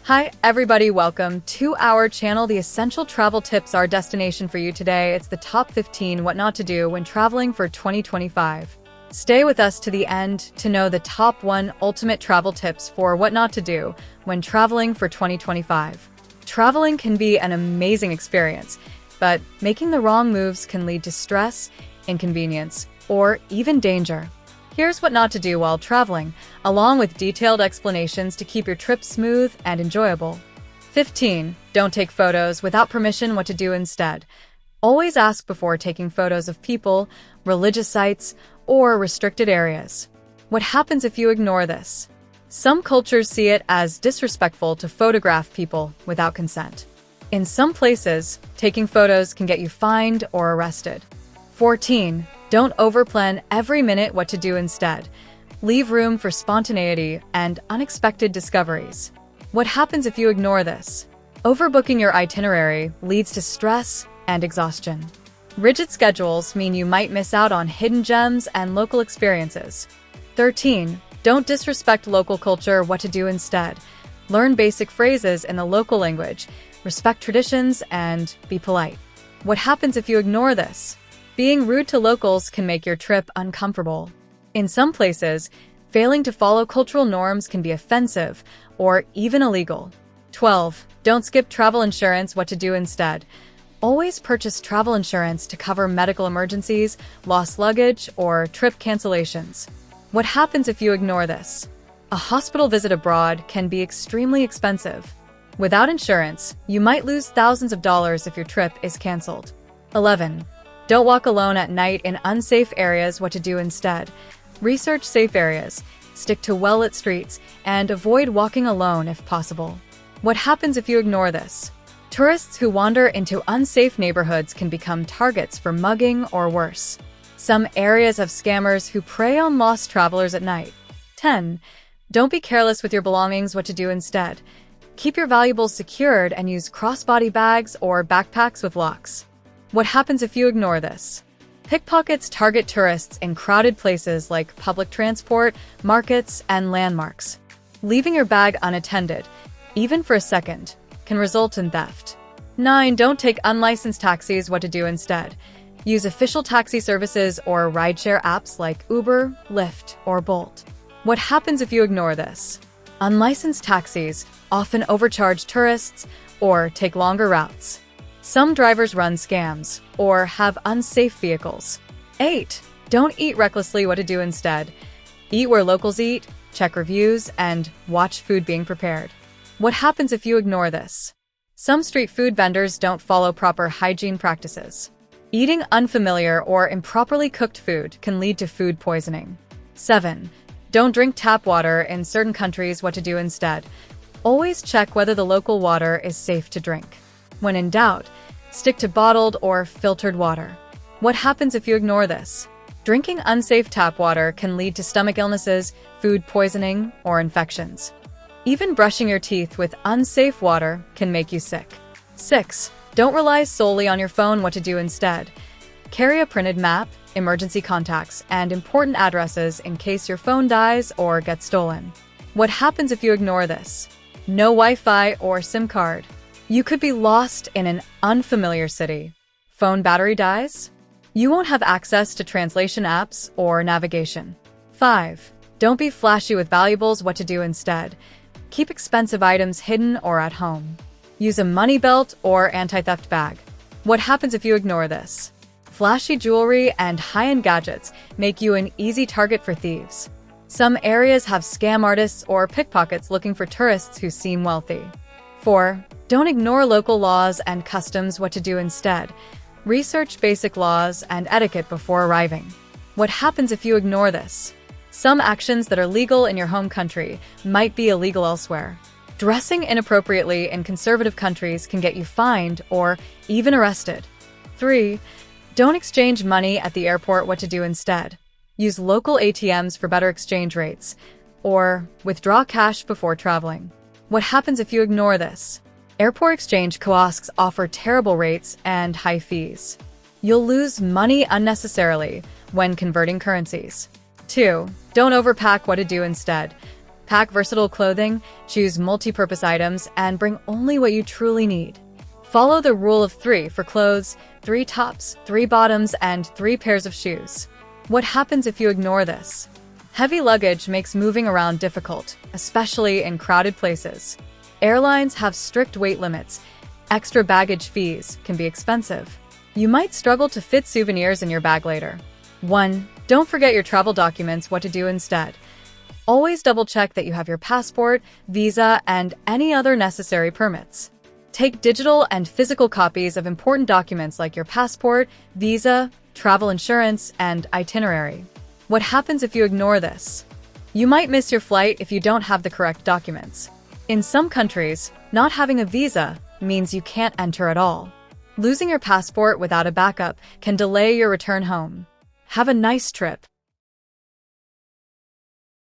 Hi everybody, welcome to our channel. The Essential Travel Tips, our destination for you today. It's the top 15 what not to do when traveling for 2025. Stay with us to the end to know the top 1 ultimate travel tips for what not to do when traveling for 2025. Traveling can be an amazing experience, but making the wrong moves can lead to stress, inconvenience, or even danger. Here's what not to do while traveling, along with detailed explanations to keep your trip smooth and enjoyable. 15. Don't take photos without permission. What to do instead. Always ask before taking photos of people, religious sites, or restricted areas. What happens if you ignore this? Some cultures see it as disrespectful to photograph people without consent. In some places, taking photos can get you fined or arrested. 14. Don't overplan every minute. What to do instead. Leave room for spontaneity and unexpected discoveries. What happens if you ignore this? Overbooking your itinerary leads to stress and exhaustion. Rigid schedules mean you might miss out on hidden gems and local experiences. 13. Don't disrespect local culture. What to do instead. Learn basic phrases in the local language, respect traditions, and be polite. What happens if you ignore this? Being rude to locals can make your trip uncomfortable. In some places, failing to follow cultural norms can be offensive or even illegal. 12. Don't skip travel insurance. What to do instead. Always purchase travel insurance to cover medical emergencies, lost luggage, or trip cancellations. What happens if you ignore this? A hospital visit abroad can be extremely expensive. Without insurance, you might lose thousands of dollars if your trip is canceled. 11. Don't walk alone at night in unsafe areas. What to do instead. Research safe areas, stick to well-lit streets, and avoid walking alone if possible. What happens if you ignore this? Tourists who wander into unsafe neighborhoods can become targets for mugging or worse. Some areas have scammers who prey on lost travelers at night. 10. Don't be careless with your belongings. What to do instead. Keep your valuables secured and use crossbody bags or backpacks with locks. What happens if you ignore this? Pickpockets target tourists in crowded places like public transport, markets, and landmarks. Leaving your bag unattended, even for a second, can result in theft. 9. Don't take unlicensed taxis. What to do instead. Use official taxi services or rideshare apps like Uber, Lyft, or Bolt. What happens if you ignore this? Unlicensed taxis often overcharge tourists or take longer routes. Some drivers run scams or have unsafe vehicles. 8. Don't eat recklessly. What to do instead. Eat where locals eat, check reviews, and watch food being prepared. What happens if you ignore this? Some street food vendors don't follow proper hygiene practices. Eating unfamiliar or improperly cooked food can lead to food poisoning. 7. Don't drink tap water in certain countries. What to do instead. Always check whether the local water is safe to drink. When in doubt, stick to bottled or filtered water. What happens if you ignore this? Drinking unsafe tap water can lead to stomach illnesses, food poisoning, or infections. Even brushing your teeth with unsafe water can make you sick. 6. Don't rely solely on your phone. What to do instead. Carry a printed map, emergency contacts, and important addresses in case your phone dies or gets stolen. What happens if you ignore this? No Wi-Fi or SIM card. You could be lost in an unfamiliar city. Phone battery dies? You won't have access to translation apps or navigation. 5. Don't be flashy with valuables. What to do instead. Keep expensive items hidden or at home. Use a money belt or anti-theft bag. What happens if you ignore this? Flashy jewelry and high-end gadgets make you an easy target for thieves. Some areas have scam artists or pickpockets looking for tourists who seem wealthy. 4. Don't ignore local laws and customs. What to do instead. Research basic laws and etiquette before arriving. What happens if you ignore this? Some actions that are legal in your home country might be illegal elsewhere. Dressing inappropriately in conservative countries can get you fined or even arrested. 3. Don't exchange money at the airport. What to do instead. Use local ATMs for better exchange rates, or withdraw cash before traveling. What happens if you ignore this? Airport exchange kiosks offer terrible rates and high fees. You'll lose money unnecessarily when converting currencies. 2. Don't overpack. What to do instead. Pack versatile clothing, choose multi-purpose items, and bring only what you truly need. Follow the rule of 3 for clothes: 3 tops, 3 bottoms, and 3 pairs of shoes. What happens if you ignore this? Heavy luggage makes moving around difficult, especially in crowded places. Airlines have strict weight limits. Extra baggage fees can be expensive. You might struggle to fit souvenirs in your bag later. 1. Don't forget your travel documents. What to do instead. Always double-check that you have your passport, visa, and any other necessary permits. Take digital and physical copies of important documents like your passport, visa, travel insurance, and itinerary. What happens if you ignore this? You might miss your flight if you don't have the correct documents. In some countries, not having a visa means you can't enter at all. Losing your passport without a backup can delay your return home. Have a nice trip.